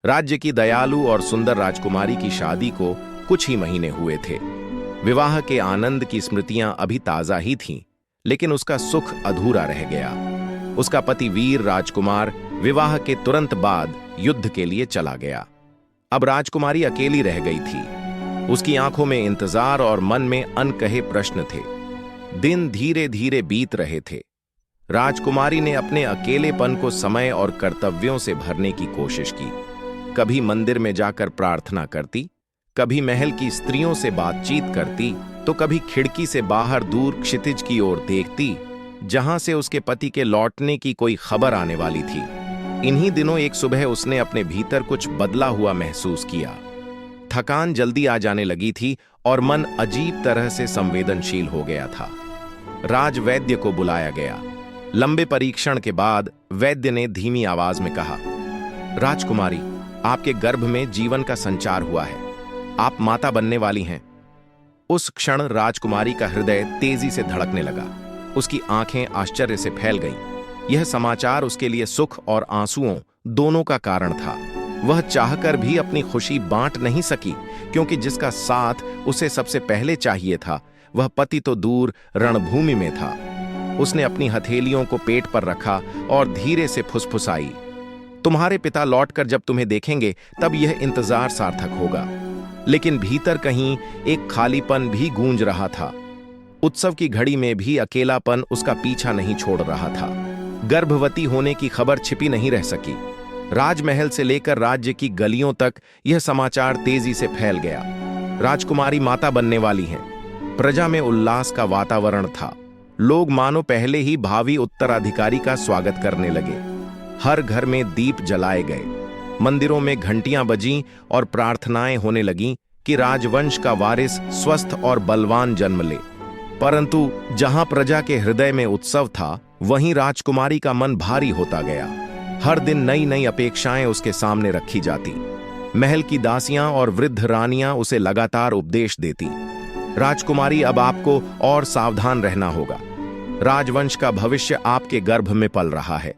राज्य की दयालु और सुंदर राजकुमारी की शादी को कुछ ही महीने हुए थे। विवाह के आनंद की स्मृतियां अभी ताजा ही थीं, लेकिन उसका सुख अधूरा रह गया। उसका पति वीर राजकुमार विवाह के तुरंत बाद युद्ध के लिए चला गया। अब राजकुमारी अकेली रह गई थी। उसकी आंखों में इंतजार और मन में अनकहे प्रश्न थे। दिन धीरे धीरे बीत रहे थे। राजकुमारी ने अपने अकेलेपन को समय और कर्तव्यों से भरने की कोशिश की। कभी मंदिर में जाकर प्रार्थना करती, कभी महल की स्त्रियों से बातचीत करती, तो कभी खिड़की से बाहर दूर क्षितिज की ओर देखती, जहां से उसके पति के लौटने की कोई खबर आने वाली थी। इन्हीं दिनों एक सुबह उसने अपने भीतर कुछ बदला हुआ महसूस किया। थकान जल्दी आ जाने लगी थी और मन अजीब तरह से संवेदनशील हो गया था। राजवैद्य को बुलाया गया। लंबे परीक्षण के बाद वैद्य ने धीमी आवाज में कहा, राजकुमारी, आपके गर्भ में जीवन का संचार हुआ है। आप माता बनने वाली हैं। उस क्षण राजकुमारी का हृदय तेजी से धड़कने लगा। उसकी आंखें आश्चर्य से फैल गईं। यह समाचार उसके लिए सुख और आंसुओं दोनों का कारण था। वह चाहकर भी अपनी खुशी बांट नहीं सकी, क्योंकि जिसका साथ उसे सबसे पहले चाहिए था, वह पति तो दूर रणभूमि में था। उसने अपनी हथेलियों को पेट पर रखा और धीरे से फुसफुसाई, तुम्हारे पिता लौटकर जब तुम्हें देखेंगे तब यह इंतजार सार्थक होगा। लेकिन भीतर कहीं एक खालीपन भी गूंज रहा था। उत्सव की घड़ी में भी अकेलापन उसका पीछा नहीं छोड़ रहा था। गर्भवती होने की खबर छिपी नहीं रह सकी। राजमहल से लेकर राज्य की गलियों तक यह समाचार तेजी से फैल गया। राजकुमारी माता बनने वाली हैं। प्रजा में उल्लास का वातावरण था। लोग मानो पहले ही भावी उत्तराधिकारी का स्वागत करने लगे। हर घर में दीप जलाए गए, मंदिरों में घंटियां बजीं और प्रार्थनाएं होने लगीं कि राजवंश का वारिस स्वस्थ और बलवान जन्म ले। परंतु जहां प्रजा के हृदय में उत्सव था, वहीं राजकुमारी का मन भारी होता गया। हर दिन नई नई अपेक्षाएं उसके सामने रखी जाती। महल की दासियां और वृद्ध रानियां उसे लगातार उपदेश देती, राजकुमारी, अब आपको और सावधान रहना होगा। राजवंश का भविष्य आपके गर्भ में पल रहा है।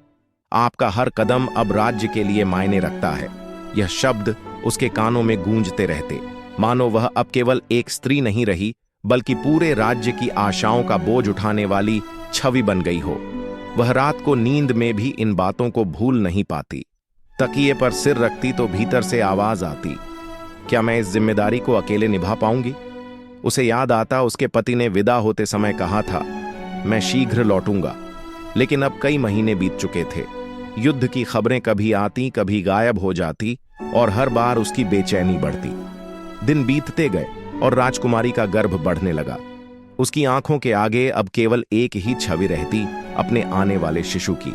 आपका हर कदम अब राज्य के लिए मायने रखता है। यह शब्द उसके कानों में गूंजते रहते, मानो वह अब केवल एक स्त्री नहीं रही, बल्कि पूरे राज्य की आशाओं का बोझ उठाने वाली छवि बन गई हो। वह रात को नींद में भी इन बातों को भूल नहीं पाती। तकिए पर सिर रखती तो भीतर से आवाज आती, क्या मैं इस जिम्मेदारी को अकेले निभा पाऊंगी? उसे याद आता उसके पति ने विदा होते समय कहा था, मैं शीघ्र लौटूंगा। लेकिन अब कई महीने बीत चुके थे। युद्ध की खबरें कभी आती, कभी गायब हो जाती, और हर बार उसकी बेचैनी बढ़ती। दिन बीतते गए और राजकुमारी का गर्भ बढ़ने लगा। उसकी आंखों के आगे अब केवल एक ही छवि रहती, अपने आने वाले शिशु की।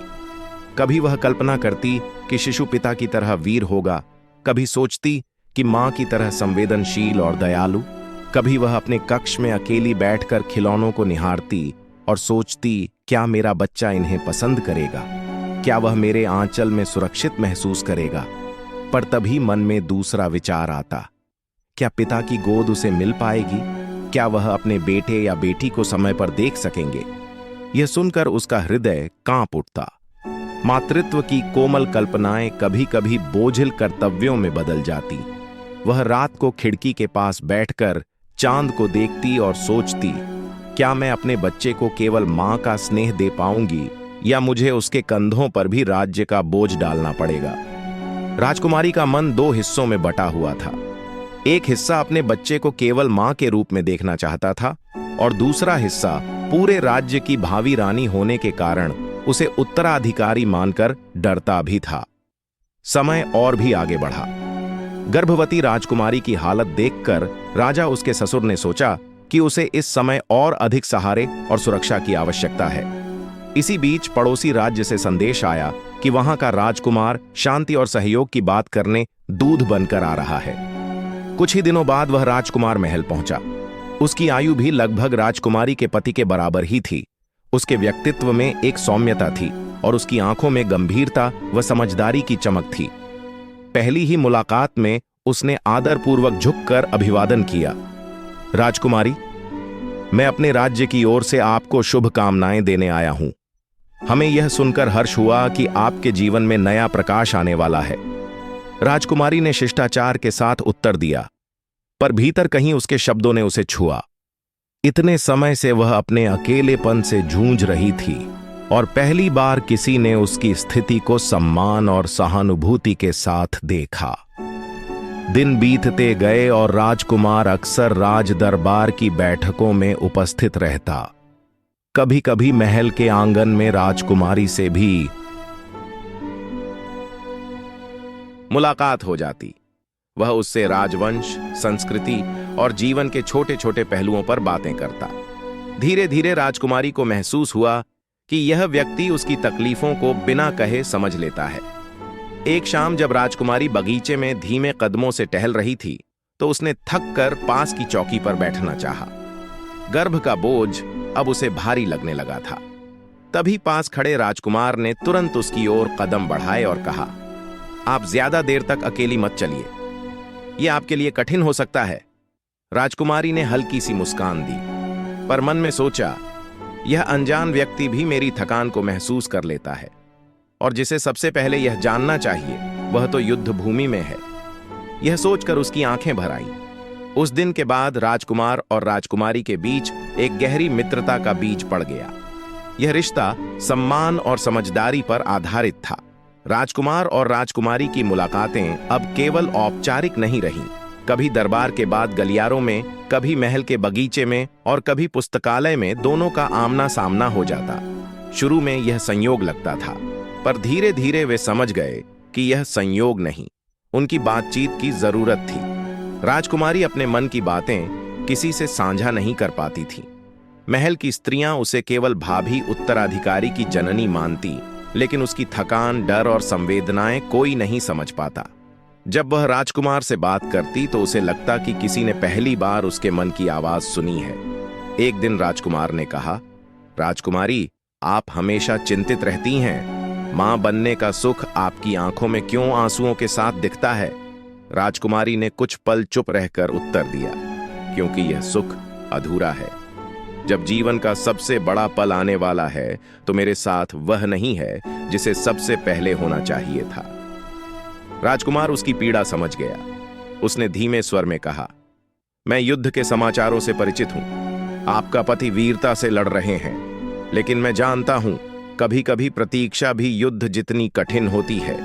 कभी वह कल्पना करती कि शिशु पिता की तरह वीर होगा, कभी सोचती कि मां की तरह संवेदनशील और दयालु। कभी वह अपने कक्ष में अकेली बैठकर खिलौनों को निहारती और सोचती, क्या मेरा बच्चा इन्हें पसंद करेगा? क्या वह मेरे आंचल में सुरक्षित महसूस करेगा? पर तभी मन में दूसरा विचार आता, क्या पिता की गोद उसे मिल पाएगी? क्या वह अपने बेटे या बेटी को समय पर देख सकेंगे? यह सुनकर उसका हृदय कांप उठता। मातृत्व की कोमल कल्पनाएं कभी कभी बोझिल कर्तव्यों में बदल जाती। वह रात को खिड़की के पास बैठकर चांद को देखती और सोचती, क्या मैं अपने बच्चे को केवल मां का स्नेह दे पाऊंगी, या मुझे उसके कंधों पर भी राज्य का बोझ डालना पड़ेगा? राजकुमारी का मन दो हिस्सों में बटा हुआ था। एक हिस्सा अपने बच्चे को केवल मां के रूप में देखना चाहता था, और दूसरा हिस्सा पूरे राज्य की भावी रानी होने के कारण उसे उत्तराधिकारी मानकर डरता भी था। समय और भी आगे बढ़ा। गर्भवती राजकुमारी की हालत देखकर राजा उसके ससुर ने सोचा कि उसे इस समय और अधिक सहारे और सुरक्षा की आवश्यकता है। इसी बीच पड़ोसी राज्य से संदेश आया कि वहां का राजकुमार शांति और सहयोग की बात करने दूध बनकर आ रहा है। कुछ ही दिनों बाद वह राजकुमार महल पहुंचा। उसकी आयु भी लगभग राजकुमारी के पति के बराबर ही थी। उसके व्यक्तित्व में एक सौम्यता थी और उसकी आंखों में गंभीरता व समझदारी की चमक थी। पहली ही मुलाकात में उसने आदरपूर्वक झुककर अभिवादन किया, राजकुमारी, मैं अपने राज्य की ओर से आपको शुभकामनाएं देने आया हूं। हमें यह सुनकर हर्ष हुआ कि आपके जीवन में नया प्रकाश आने वाला है। राजकुमारी ने शिष्टाचार के साथ उत्तर दिया, पर भीतर कहीं उसके शब्दों ने उसे छुआ। इतने समय से वह अपने अकेलेपन से जूझ रही थी और पहली बार किसी ने उसकी स्थिति को सम्मान और सहानुभूति के साथ देखा। दिन बीतते गए और राजकुमार अक्सर राज दरबार की बैठकों में उपस्थित रहता। कभी कभी महल के आंगन में राजकुमारी से भी मुलाकात हो जाती। वह उससे राजवंश, संस्कृति और जीवन के छोटे छोटे पहलुओं पर बातें करता। धीरे धीरे राजकुमारी को महसूस हुआ कि यह व्यक्ति उसकी तकलीफों को बिना कहे समझ लेता है। एक शाम जब राजकुमारी बगीचे में धीमे कदमों से टहल रही थी, तो उसने थक कर पास की चौकी पर बैठना चाहा। गर्भ का बोझ अब उसे भारी लगने लगा था। तभी पास खड़े राजकुमार ने तुरंत उसकी ओर कदम बढ़ाए और कहा, आप ज्यादा देर तक अकेली मत चलिए, यह आपके लिए कठिन हो सकता है। राजकुमारी ने हल्की सी मुस्कान दी, पर मन में सोचा, यह अनजान व्यक्ति भी मेरी थकान को महसूस कर लेता है, और जिसे सबसे पहले यह जानना चाहिए वह तो युद्ध भूमि में है। यह सोचकर उसकी आंखें भर आईं। उस दिन के बाद राजकुमार और राजकुमारी के बीच एक गहरी मित्रता का बीज पड़ गया। यह रिश्ता सम्मान और समझदारी पर आधारित था। राजकुमार और राजकुमारी की मुलाकातें अब केवल औपचारिक नहीं रहीं। कभी दरबार के बाद गलियारों में, कभी महल के बगीचे में और कभी पुस्तकालय में दोनों का आमना सामना हो जाता। शुरू में यह संयोग लगता था, पर धीरे धीरे वे समझ गए कि यह संयोग नहीं, उनकी बातचीत की जरूरत थी। राजकुमारी अपने मन की बातें किसी से साझा नहीं कर पाती थी। महल की स्त्रियां उसे केवल भाभी, उत्तराधिकारी की जननी मानती, लेकिन उसकी थकान, डर और संवेदनाएं कोई नहीं समझ पाता। जब वह राजकुमार से बात करती तो उसे लगता कि किसी ने पहली बार उसके मन की आवाज सुनी है। एक दिन राजकुमार ने कहा, राजकुमारी, आप हमेशा चिंतित रहती हैं। मां बनने का सुख आपकी आंखों में क्यों आंसुओं के साथ दिखता है? राजकुमारी ने कुछ पल चुप रहकर उत्तर दिया, क्योंकि यह सुख अधूरा है। जब जीवन का सबसे बड़ा पल आने वाला है तो मेरे साथ वह नहीं है जिसे सबसे पहले होना चाहिए था। राजकुमार उसकी पीड़ा समझ गया। उसने धीमे स्वर में कहा, मैं युद्ध के समाचारों से परिचित हूं। आपका पति वीरता से लड़ रहे हैं, लेकिन मैं जानता हूं कभी कभी प्रतीक्षा भी युद्ध जितनी कठिन होती है।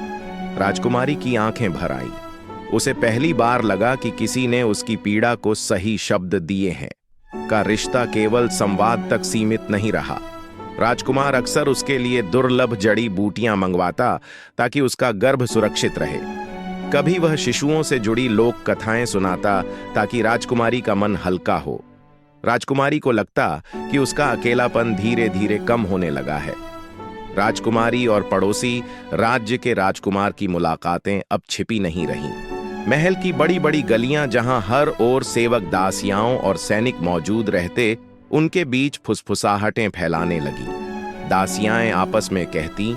राजकुमारी की आंखें भर आईं। उसे पहली बार लगा कि किसी ने उसकी पीड़ा को सही शब्द दिए हैं। का रिश्ता केवल संवाद तक सीमित नहीं रहा। राजकुमार अक्सर उसके लिए दुर्लभ जड़ी बूटियां मंगवाता ताकि उसका गर्भ सुरक्षित रहे। कभी वह शिशुओं से जुड़ी लोक कथाएं सुनाता ताकि राजकुमारी का मन हल्का हो। राजकुमारी को लगता कि उसका अकेलापन धीरे धीरे कम होने लगा है। राजकुमारी और पड़ोसी राज्य के राजकुमार की मुलाकातें अब छिपी नहीं रहीं। महल की बड़ी बड़ी गलियां, जहां हर ओर सेवक, दासियाओं और सैनिक मौजूद रहते, उनके बीच फुसफुसाहटें फैलाने लगी। दासियाएं आपस में कहती,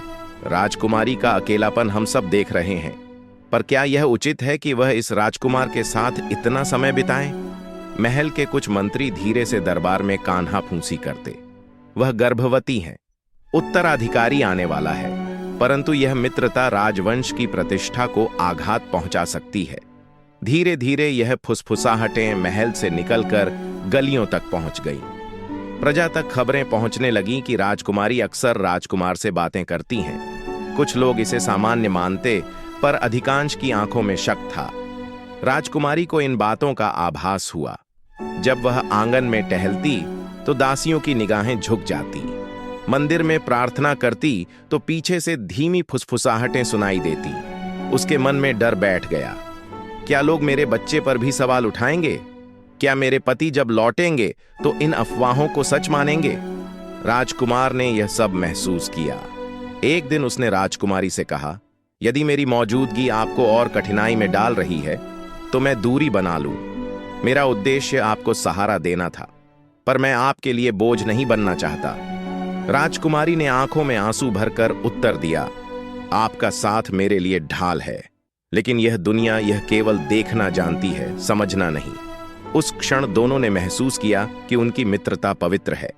राजकुमारी का अकेलापन हम सब देख रहे हैं, पर क्या यह उचित है कि वह इस राजकुमार के साथ इतना समय बिताए? महल के कुछ मंत्री धीरे से दरबार में कान्हा फूंसी करते, वह गर्भवती हैं, उत्तराधिकारी आने वाला है, परंतु यह मित्रता राजवंश की प्रतिष्ठा को आघात पहुंचा सकती है। धीरे धीरे यह फुसफुसाहटें महल से निकलकर गलियों तक पहुंच गईं। प्रजा तक खबरें पहुंचने लगीं कि राजकुमारी अक्सर राजकुमार से बातें करती हैं। कुछ लोग इसे सामान्य मानते, पर अधिकांश की आंखों में शक था। राजकुमारी को इन बातों का आभास हुआ। जब वह आंगन में टहलती तो दासियों की निगाहें झुक जाती। मंदिर में प्रार्थना करती तो पीछे से धीमी फुसफुसाहटें सुनाई देती। उसके मन में डर बैठ गया। क्या लोग मेरे बच्चे पर भी सवाल उठाएंगे? क्या मेरे पति जब लौटेंगे तो इन अफवाहों को सच मानेंगे? राजकुमार ने यह सब महसूस किया। एक दिन उसने राजकुमारी से कहा, यदि मेरी मौजूदगी आपको और कठिनाई में डाल रही है तो मैं दूरी बना लूं। मेरा उद्देश्य आपको सहारा देना था, पर मैं आपके लिए बोझ नहीं बनना चाहता। राजकुमारी ने आंखों में आंसू भरकर उत्तर दिया, आपका साथ मेरे लिए ढाल है, लेकिन यह दुनिया यह केवल देखना जानती है, समझना नहीं। उस क्षण दोनों ने महसूस किया कि उनकी मित्रता पवित्र है,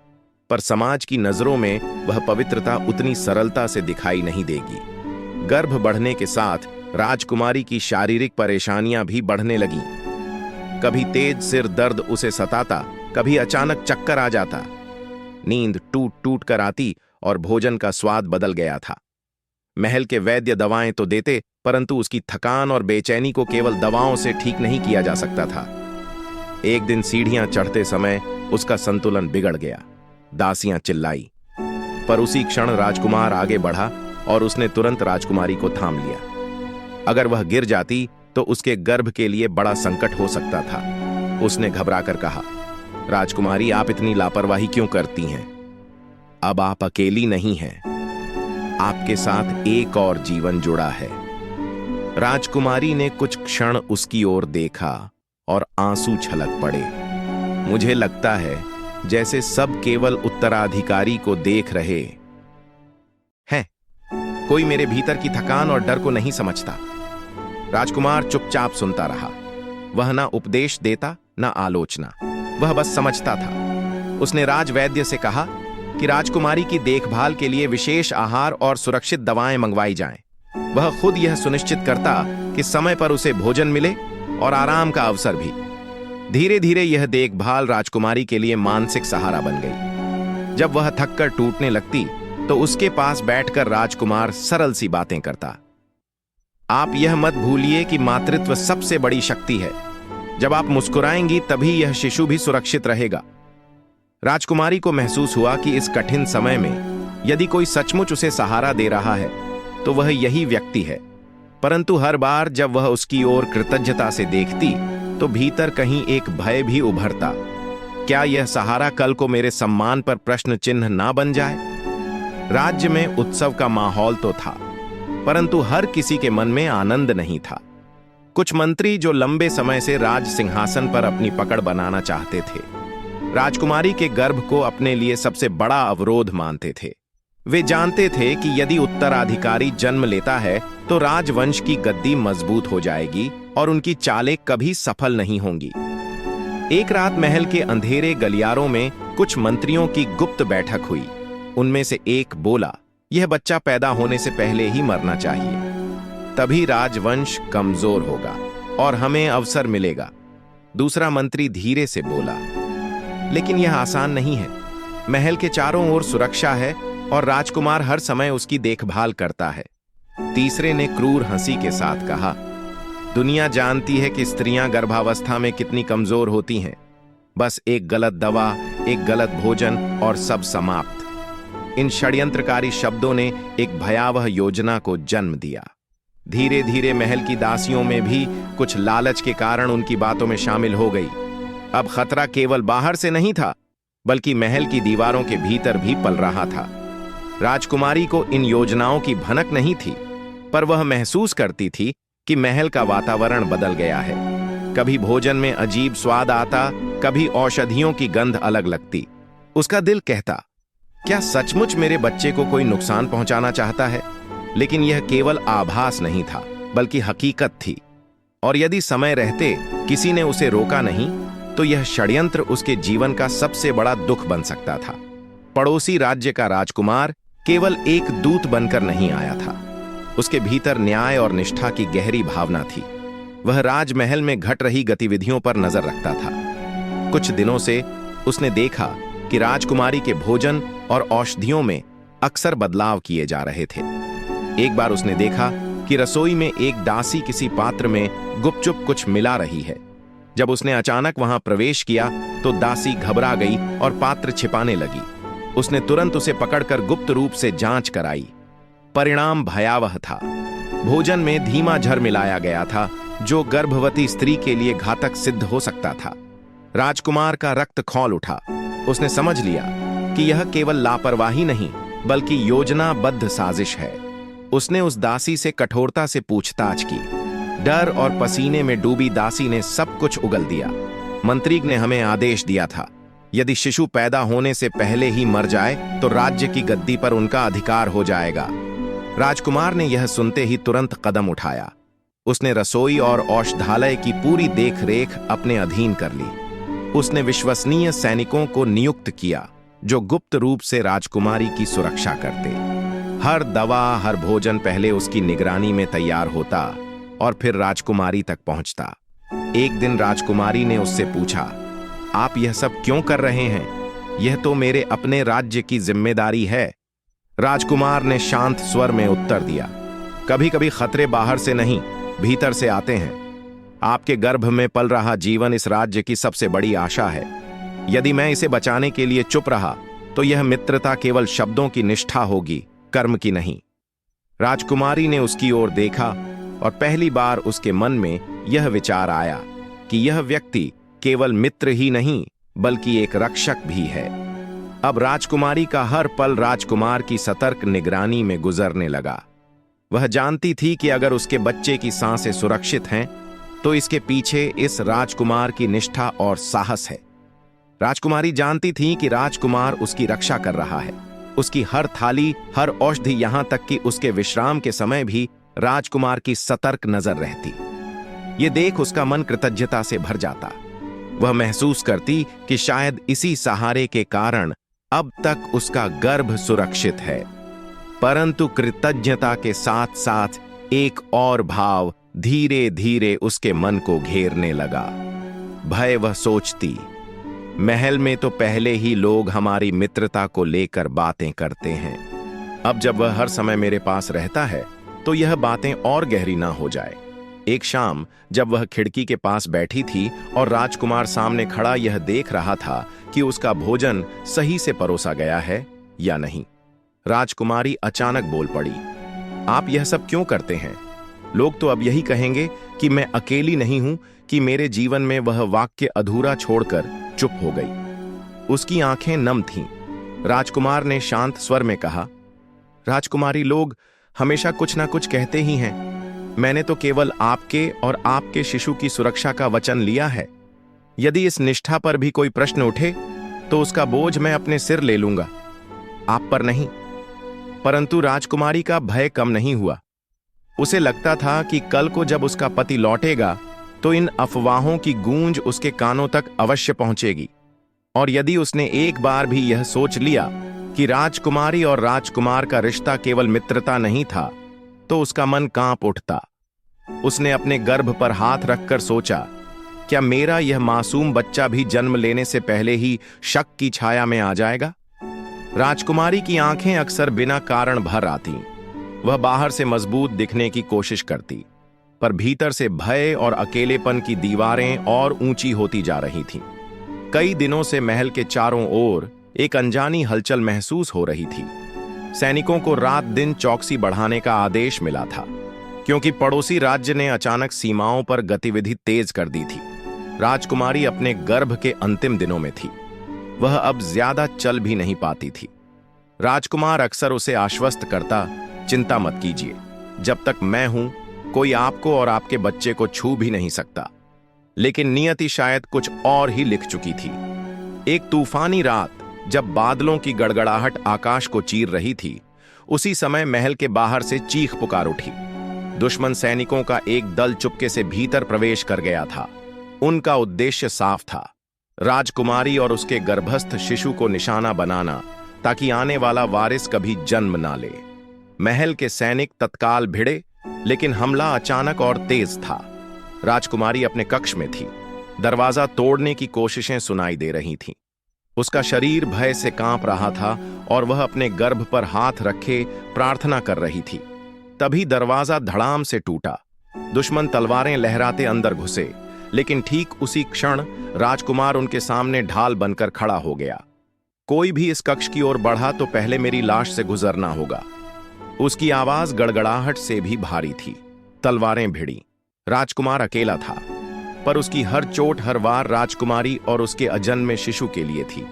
पर समाज की नजरों में वह पवित्रता उतनी सरलता से दिखाई नहीं देगी। गर्भ बढ़ने के साथ राजकुमारी की शारीरिक परेशानियां भी बढ़ने लगीं। कभी तेज सिर दर्द उसे सताता, कभी अचानक चक्कर आ जाता। नींद टूट टूट कर आती और भोजन का स्वाद बदल गया था। महल के वैद्य दवाएं तो देते, परंतु उसकी थकान और बेचैनी को केवल दवाओं से ठीक नहीं किया जा सकता था। एक दिन सीढ़ियां चढ़ते समय उसका संतुलन बिगड़ गया। दासियां चिल्लाई, पर उसी क्षण राजकुमार आगे बढ़ा और उसने तुरंत राजकुमारी को थाम लिया। अगर वह गिर जाती तो उसके गर्भ के लिए बड़ा संकट हो सकता था। उसने घबराकर कहा, राजकुमारी, आप इतनी लापरवाही क्यों करती हैं? अब आप अकेली नहीं हैं, आपके साथ एक और जीवन जुड़ा है। राजकुमारी ने कुछ क्षण उसकी ओर देखा और आंसू छलक पड़े। मुझे लगता है जैसे सब केवल उत्तराधिकारी को देख रहे हैं। कोई मेरे भीतर की थकान और डर को नहीं समझता। राजकुमार चुपचाप सुनता रहा। वह ना उपदेश देता, ना आलोचना, वह बस समझता था। उसने राजवैद्य से कहा कि राजकुमारी की देखभाल के लिए विशेष आहार और सुरक्षित दवाएं मंगवाई जाएं। वह खुद यह सुनिश्चित करता कि समय पर उसे भोजन मिले और आराम का अवसर भी। धीरे धीरे यह देखभाल राजकुमारी के लिए मानसिक सहारा बन गई। जब वह थककर टूटने लगती तो उसके पास बैठकर राजकुमार सरल सी बातें करता। आप यह मत भूलिए कि मातृत्व सबसे बड़ी शक्ति है। जब आप मुस्कुराएंगी तभी यह शिशु भी सुरक्षित रहेगा। राजकुमारी को महसूस हुआ कि इस कठिन समय में यदि कोई सचमुच उसे सहारा दे रहा है तो वह यही व्यक्ति है। परंतु हर बार जब वह उसकी ओर कृतज्ञता से देखती तो भीतर कहीं एक भय भी उभरता। क्या यह सहारा कल को मेरे सम्मान पर प्रश्न चिन्ह ना बन जाए? राज्य में उत्सव का माहौल तो था, परंतु हर किसी के मन में आनंद नहीं था। कुछ मंत्री जो लंबे समय से राज सिंहासन पर अपनी पकड़ बनाना चाहते थे, राजकुमारी के गर्भ को अपने लिए सबसे बड़ा अवरोध मानते थे। वे जानते थे कि यदि उत्तराधिकारी जन्म लेता है तो राजवंश की गद्दी मजबूत हो जाएगी और उनकी चालें कभी सफल नहीं होंगी। एक रात महल के अंधेरे गलियारों में कुछ मंत्रियों की गुप्त बैठक हुई। उनमें से एक बोला, यह बच्चा पैदा होने से पहले ही मरना चाहिए, तभी राजवंश कमजोर होगा और हमें अवसर मिलेगा। दूसरा मंत्री धीरे से बोला, लेकिन यह आसान नहीं है। महल के चारों ओर सुरक्षा है और राजकुमार हर समय उसकी देखभाल करता है। तीसरे ने क्रूर हंसी के साथ कहा, दुनिया जानती है कि स्त्रियां गर्भावस्था में कितनी कमजोर होती हैं। बस एक गलत दवा, एक गलत भोजन और सब समाप्त। इन षड्यंत्रकारी शब्दों ने एक भयावह योजना को जन्म दिया। धीरे धीरे महल की दासियों में भी कुछ लालच के कारण उनकी बातों में शामिल हो गई। अब खतरा केवल बाहर से नहीं था, बल्कि महल की दीवारों के भीतर भी पल रहा था। राजकुमारी को इन योजनाओं की भनक नहीं थी, पर वह महसूस करती थी कि महल का वातावरण बदल गया है। कभी भोजन में अजीब स्वाद आता, कभी औषधियों की गंध अलग लगती। उसका दिल कहता, क्या सचमुच मेरे बच्चे को कोई नुकसान पहुंचाना चाहता है? लेकिन यह केवल आभास नहीं था, बल्कि हकीकत थी। और यदि समय रहते किसी ने उसे रोका नहीं तो यह षड्यंत्र उसके जीवन का सबसे बड़ा दुख बन सकता था। पड़ोसी राज्य का राजकुमार केवल एक दूत बनकर नहीं आया था। उसके भीतर न्याय और निष्ठा की गहरी भावना थी। वह राजमहल में घट रही गतिविधियों पर नजर रखता था। कुछ दिनों से उसने देखा कि राजकुमारी के भोजन और औषधियों में अक्सर बदलाव किए जा रहे थे। एक बार उसने देखा कि रसोई में एक दासी किसी पात्र में गुपचुप कुछ मिला रही है। जब उसने अचानक वहां प्रवेश किया तो दासी घबरा गई और पात्र छिपाने लगी। उसने तुरंत उसे पकड़कर गुप्त रूप से जांच कराई। परिणाम भयावह था। भोजन में धीमा झर मिलाया गया था, जो गर्भवती स्त्री के लिए घातक सिद्ध हो सकता था। राजकुमार का रक्त खौल उठा। उसने समझ लिया कि यह केवल लापरवाही नहीं, बल्कि योजनाबद्ध साजिश है। उसने उस दासी से कठोरता से पूछताछ की। डर और पसीने में डूबी दासी ने सब कुछ उगल दिया। मंत्री ने हमें आदेश दिया था, यदि शिशु पैदा होने से पहले ही मर जाए तो राज्य की गद्दी पर उनका अधिकार हो जाएगा। राजकुमार ने यह सुनते ही तुरंत कदम उठाया। उसने रसोई और औषधालय की पूरी देखरेख अपने अधीन कर ली। उसने विश्वसनीय सैनिकों को नियुक्त किया, जो गुप्त रूप से राजकुमारी की सुरक्षा करते। हर दवा, हर भोजन पहले उसकी निगरानी में तैयार होता और फिर राजकुमारी तक पहुंचता। एक दिन राजकुमारी ने उससे पूछा, आप यह सब क्यों कर रहे हैं? यह तो मेरे अपने राज्य की जिम्मेदारी है। राजकुमार ने शांत स्वर में उत्तर दिया, कभी कभी खतरे बाहर से नहीं, भीतर से आते हैं। आपके गर्भ में पल रहा जीवन इस राज्य की सबसे बड़ी आशा है। यदि मैं इसे बचाने के लिए चुप रहा तो यह मित्रता केवल शब्दों की निष्ठा होगी, कर्म की नहीं। राजकुमारी ने उसकी ओर देखा और पहली बार उसके मन में यह विचार आया कि यह व्यक्ति केवल मित्र ही नहीं बल्कि एक रक्षक भी है। अब राजकुमारी का हर पल राजकुमार की सतर्क निगरानी में गुजरने लगा। वह जानती थी कि अगर उसके बच्चे की सांसें सुरक्षित हैं तो इसके पीछे इस राजकुमार की निष्ठा और साहस है। राजकुमारी जानती थी कि राजकुमार उसकी रक्षा कर रहा है। उसकी हर थाली, हर औषधि, यहां तक कि उसके विश्राम के समय भी राजकुमार की सतर्क नजर रहती। ये देख उसका मन कृतज्ञता से भर जाता। वह महसूस करती कि शायद इसी सहारे के कारण अब तक उसका गर्भ सुरक्षित है। परंतु कृतज्ञता के साथ साथ एक और भाव धीरे धीरे उसके मन को घेरने लगा, भय। वह सोचती, महल में तो पहले ही लोग हमारी मित्रता को लेकर बातें करते हैं। अब जब वह हर समय मेरे पास रहता है तो यह बातें और गहरी ना हो जाए। एक शाम जब वह खिड़की के पास बैठी थी और राजकुमार सामने खड़ा यह देख रहा था कि उसका भोजन सही से परोसा गया है या नहीं, राजकुमारी अचानक बोल पड़ी, आप यह सब क्यों करते हैं? लोग तो अब यही कहेंगे कि मैं अकेली नहीं हूं कि मेरे जीवन में। वह वाक्य अधूरा छोड़कर चुप हो गई। उसकी आंखें नम थीं। राजकुमार ने शांत स्वर में कहा, राजकुमारी, लोग हमेशा कुछ ना कुछ कहते ही हैं। मैंने तो केवल आपके और आपके शिशु की सुरक्षा का वचन लिया है। यदि इस निष्ठा पर भी कोई प्रश्न उठे तो उसका बोझ मैं अपने सिर ले लूंगा, आप पर नहीं। परंतु राजकुमारी का भय कम नहीं हुआ। उसे लगता था कि कल को जब उसका पति लौटेगा तो इन अफवाहों की गूंज उसके कानों तक अवश्य पहुंचेगी। और यदि उसने एक बार भी यह सोच लिया कि राजकुमारी और राजकुमार का रिश्ता केवल मित्रता नहीं था तो उसका मन कांप उठता। उसने अपने गर्भ पर हाथ रखकर सोचा, क्या मेरा यह मासूम बच्चा भी जन्म लेने से पहले ही शक की छाया में आ जाएगा? राजकुमारी की आंखें अक्सर बिना कारण भर आती। वह बाहर से मजबूत दिखने की कोशिश करती, पर भीतर से भय और अकेलेपन की दीवारें और ऊंची होती जा रही थीं। कई दिनों से महल के चारों ओर एक अनजानी हलचल महसूस हो रही थी। सैनिकों को रात दिन चौकसी बढ़ाने का आदेश मिला था, क्योंकि पड़ोसी राज्य ने अचानक सीमाओं पर गतिविधि तेज कर दी थी। राजकुमारी अपने गर्भ के अंतिम दिनों में थी। वह अब ज्यादा चल भी नहीं पाती थी। राजकुमार अक्सर उसे आश्वस्त करता, चिंता मत कीजिए, जब तक मैं हूं कोई आपको और आपके बच्चे को छू भी नहीं सकता। लेकिन नियति शायद कुछ और ही लिख चुकी थी। एक तूफानी रात जब बादलों की गड़गड़ाहट आकाश को चीर रही थी, उसी समय महल के बाहर से चीख पुकार उठी। दुश्मन सैनिकों का एक दल चुपके से भीतर प्रवेश कर गया था। उनका उद्देश्य साफ था, राजकुमारी और उसके गर्भस्थ शिशु को निशाना बनाना, ताकि आने वाला वारिस कभी जन्म ना ले। महल के सैनिक तत्काल भिड़े, लेकिन हमला अचानक और तेज था। राजकुमारी अपने कक्ष में थी। दरवाजा तोड़ने की कोशिशें सुनाई दे रही थीं। उसका शरीर भय से कांप रहा था और वह अपने गर्भ पर हाथ रखे प्रार्थना कर रही थी। तभी दरवाजा धड़ाम से टूटा। दुश्मन तलवारें लहराते अंदर घुसे, लेकिन ठीक उसी क्षण राजकुमार उनके सामने ढाल बनकर खड़ा हो गया। कोई भी इस कक्ष की ओर बढ़ा तो पहले मेरी लाश से गुजरना होगा। उसकी आवाज गड़गड़ाहट से भी भारी थी। तलवारें भिड़ी। राजकुमार अकेला था, पर उसकी हर चोट, हर वार राजकुमारी और उसके अजन्मे शिशु के लिए थी।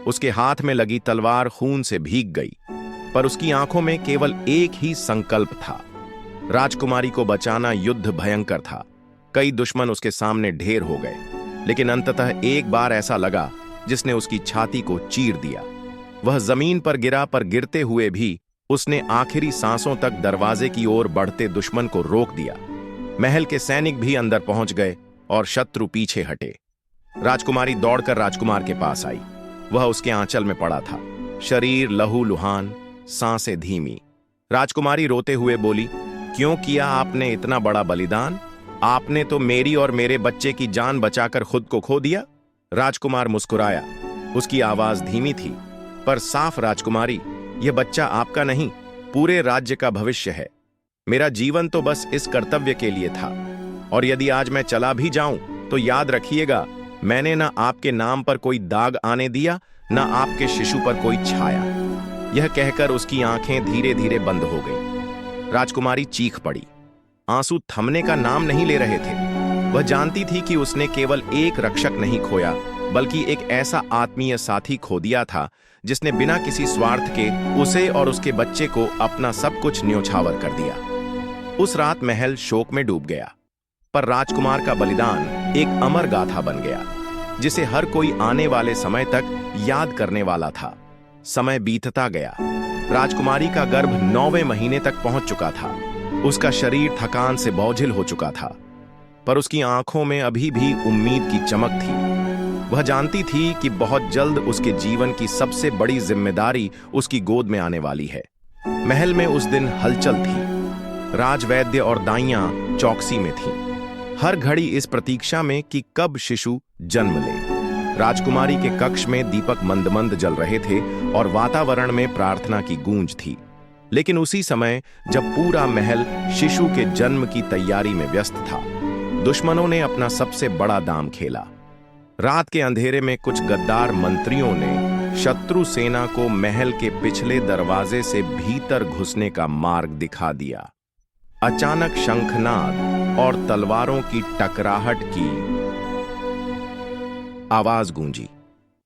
उसके हाथ में लगी तलवार खून से भीग गई, पर उसकी आंखों में केवल एक ही संकल्प था, राजकुमारी को बचाना। युद्ध भयंकर था। कई दुश्मन उसके सामने ढेर हो गए, लेकिन अंततः एक बार ऐसा लगा जिसने उसकी छाती को चीर दिया। वह जमीन पर गिरा, पर गिरते हुए भी उसने आखिरी सांसों तक दरवाजे की ओर बढ़ते दुश्मन को रोक दिया। महल के सैनिक भी अंदर पहुंच गए और शत्रु पीछे हटे। राजकुमारी दौड़कर राजकुमार के पास आई। वह उसके आंचल में पड़ा था, शरीर लहूलुहान, सांसें धीमी। राजकुमारी रोते हुए बोली, क्यों किया आपने इतना बड़ा बलिदान? आपने तो मेरी और मेरे बच्चे की जान बचाकर खुद को खो दिया। राजकुमार मुस्कुराया। उसकी आवाज धीमी थी पर साफ। राजकुमारी, यह बच्चा आपका नहीं, पूरे राज्य का भविष्य है। मेरा जीवन तो बस इस कर्तव्य के लिए था, और यदि आज मैं चला भी जाऊं तो याद रखिएगा, मैंने ना आपके नाम पर कोई दाग आने दिया, ना आपके शिशु पर कोई छाया। यह कहकर उसकी आंखें धीरे धीरे बंद हो गईं। राजकुमारी चीख पड़ी। आंसू थमने का नाम नहीं ले रहे थे। वह जानती थी कि उसने केवल एक रक्षक नहीं खोया, बल्कि एक ऐसा आत्मीय साथी खो दिया था जिसने बिना किसी स्वार्थ के उसे और उसके बच्चे को अपना सब कुछ न्योछावर कर दिया। उस रात महल शोक में डूब गया, पर राजकुमार का बलिदान एक अमर गाथा बन गया, जिसे हर कोई आने वाले समय तक याद करने वाला था। समय बीतता गया। राजकुमारी का गर्भ 9वें महीने तक पहुंच चुका था। उसका शरीर थकान से बोझिल हो चुका था, पर उसकी आंखों में अभी भी उम्मीद की चमक थी। वह जानती थी कि बहुत जल्द उसके जीवन की सबसे बड़ी जिम्मेदारी उसकी गोद में आने वाली है। महल में उस दिन हलचल थी। राजवैद्य और दाइयां चौकसी में थीं, हर घड़ी इस प्रतीक्षा में कि कब शिशु जन्म ले। राजकुमारी के कक्ष में दीपक मंद मंद जल रहे थे और वातावरण में प्रार्थना की गूंज थी। लेकिन उसी समय जब पूरा महल शिशु के जन्म की तैयारी में व्यस्त था, दुश्मनों ने अपना सबसे बड़ा दांव खेला। रात के अंधेरे में कुछ गद्दार मंत्रियों ने शत्रु सेना को महल के पिछले दरवाजे से भीतर घुसने का मार्ग दिखा दिया। अचानक शंखनाद और तलवारों की टकराहट की आवाज गूंजी।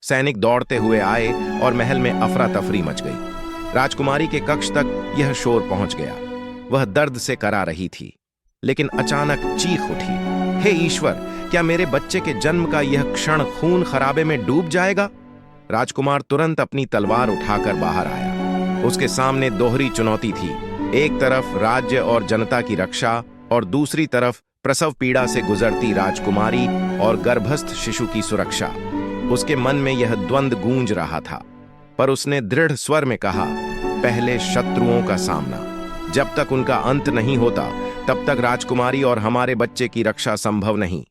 सैनिक दौड़ते हुए आए और महल में अफरा तफरी मच गई। राजकुमारी के कक्ष तक यह शोर पहुंच गया। वह दर्द से करा रही थी, लेकिन अचानक चीख उठी, हे ईश्वर, क्या मेरे बच्चे के जन्म का यह क्षण खून खराबे में डूब जाएगा? राजकुमार तुरंत अपनी तलवार उठाकर बाहर आया। उसके सामने दोहरी चुनौती थी, एक तरफ राज्य और जनता की रक्षा और दूसरी तरफ प्रसव पीड़ा से गुजरती राजकुमारी और गर्भस्थ शिशु की सुरक्षा। उसके मन में यह द्वंद्व गूंज रहा था, पर उसने दृढ़ स्वर में कहा, पहले शत्रुओं का सामना। जब तक उनका अंत नहीं होता, तब तक राजकुमारी और हमारे बच्चे की रक्षा संभव नहीं।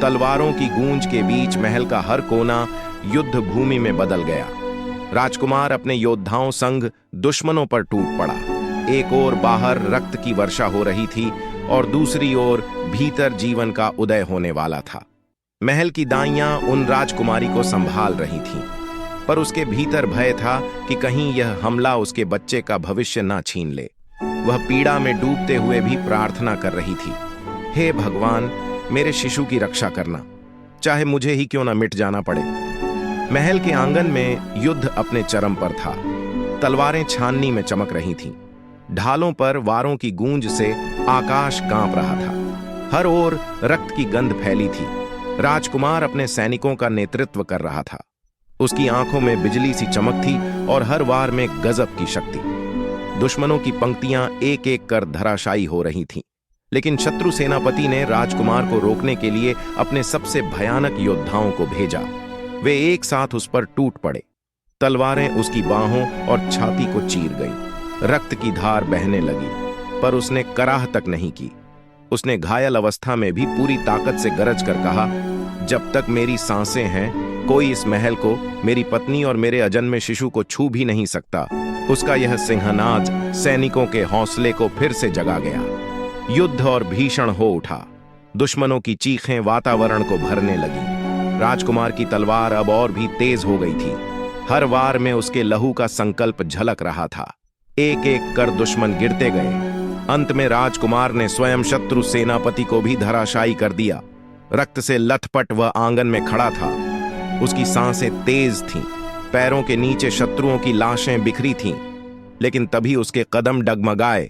तलवारों की गूंज के बीच महल का हर कोना युद्ध भूमि में बदल गया। राजकुमार अपने योद्धाओं संग दुश्मनों पर टूट पड़ा। एक ओर बाहर रक्त की वर्षा हो रही थी और दूसरी ओर भीतर जीवन का उदय होने वाला था। महल की दाइयां उन राजकुमारी को संभाल रही थीं, पर उसके भीतर भय था कि कहीं यह हमला उसके बच्चे का भविष्य ना छीन ले। वह पीड़ा में डूबते हुए भी प्रार्थना कर रही थी, हे भगवान, मेरे शिशु की रक्षा करना, चाहे मुझे ही क्यों ना मिट जाना पड़े। महल के आंगन में युद्ध अपने चरम पर था। तलवारें छाननी में चमक रही थीं। ढालों पर वारों की गूंज से आकाश कांप रहा था। हर ओर रक्त की गंध फैली थी। राजकुमार अपने सैनिकों का नेतृत्व कर रहा था। उसकी आंखों में बिजली सी चमक थी और हर वार में गजब की शक्ति। दुश्मनों की पंक्तियां एक एक कर धराशायी हो रही थीं, लेकिन शत्रु सेनापति ने राजकुमार को रोकने के लिए अपने सबसे भयानक योद्धाओं को भेजा। वे एक साथ उस पर टूट पड़े। तलवारें उसकी बाहों और छाती को चीर गईं। रक्त की धार बहने लगी, पर उसने कराह तक नहीं की। उसने घायल अवस्था में भी पूरी ताकत से गरज कर कहा, जब तक मेरी सांसें हैं, कोई इस महल को, मेरी पत्नी और मेरे अजन्मे शिशु को छू भी नहीं सकता। उसका यह सिंहनाद सैनिकों के हौसले को फिर से जगा गया। युद्ध और भीषण हो उठा। दुश्मनों की चीखें वातावरण को भरने लगी। राजकुमार की तलवार अब और भी तेज हो गई थी। हर वार में उसके लहू का संकल्प झलक रहा था। एक एक कर दुश्मन गिरते गए। अंत में राजकुमार ने स्वयं शत्रु सेनापति को भी धराशायी कर दिया। रक्त से लथपथ वह आंगन में खड़ा था। उसकी सांसें तेज थीं। पैरों के नीचे शत्रुओं की लाशें बिखरी थीं, लेकिन तभी उसके कदम डगमगाए।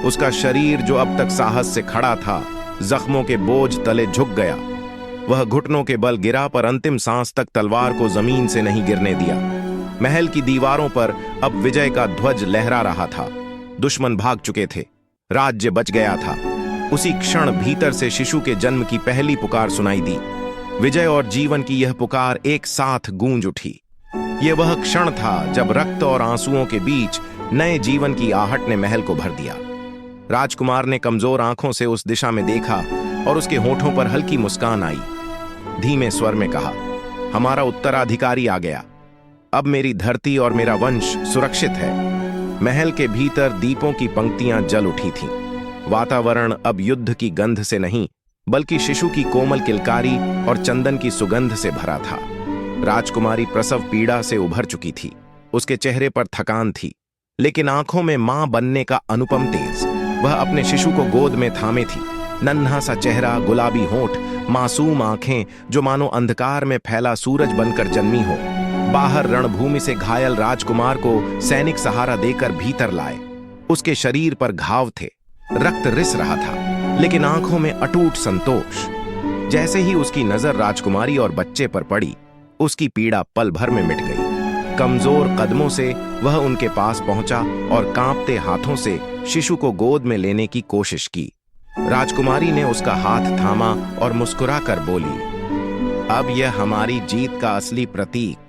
उसका शरीर जो अब तक साहस से खड़ा था, जख्मों के बोझ तले झुक गया। वह घुटनों के बल गिरा, पर अंतिम सांस तक तलवार को जमीन से नहीं गिरने दिया। महल की दीवारों पर अब विजय का ध्वज लहरा रहा था। दुश्मन भाग चुके थे। राज्य बच गया था। उसी क्षण भीतर से शिशु के जन्म की पहली पुकार सुनाई दी। विजय और जीवन की यह पुकार एक साथ गूंज उठी। यह वह क्षण था जब रक्त और आंसुओं के बीच नए जीवन की आहट ने महल को भर दिया। राजकुमार ने कमजोर आंखों से उस दिशा में देखा और उसके होठों पर हल्की मुस्कान आई। धीमे स्वर में कहा, हमारा उत्तराधिकारी आ गया। अब मेरी धरती और मेरा वंश सुरक्षित है। महल के भीतर दीपों की पंक्तियां जल उठी थीं। वातावरण अब युद्ध की गंध से नहीं, बल्कि शिशु की कोमल किलकारी और चंदन की सुगंध से भरा था। राजकुमारी प्रसव पीड़ा से उभर चुकी थी। उसके चेहरे पर थकान थी, लेकिन आंखों में मां बनने का अनुपम तेज। वह अपने शिशु को गोद में थामे थी। नन्हा सा चेहरा, गुलाबी होंठ, मासूम आंखें जो मानो अंधकार में फैला सूरज बनकर जन्मी हो। बाहर रणभूमि से घायल राजकुमार को सैनिक सहारा देकर भीतर लाए। उसके शरीर पर घाव थे, रक्त रिस रहा था, लेकिन आंखों में अटूट संतोष। जैसे ही उसकी नजर राजकुमारी और बच्चे पर पड़ी, उसकी पीड़ा पल भर में मिट गई। कमजोर कदमों से वह उनके पास पहुंचा और कांपते हाथों से शिशु को गोद में लेने की कोशिश की। राजकुमारी ने उसका हाथ थामा और मुस्कुराकर बोली, अब यह हमारी जीत का असली प्रतीक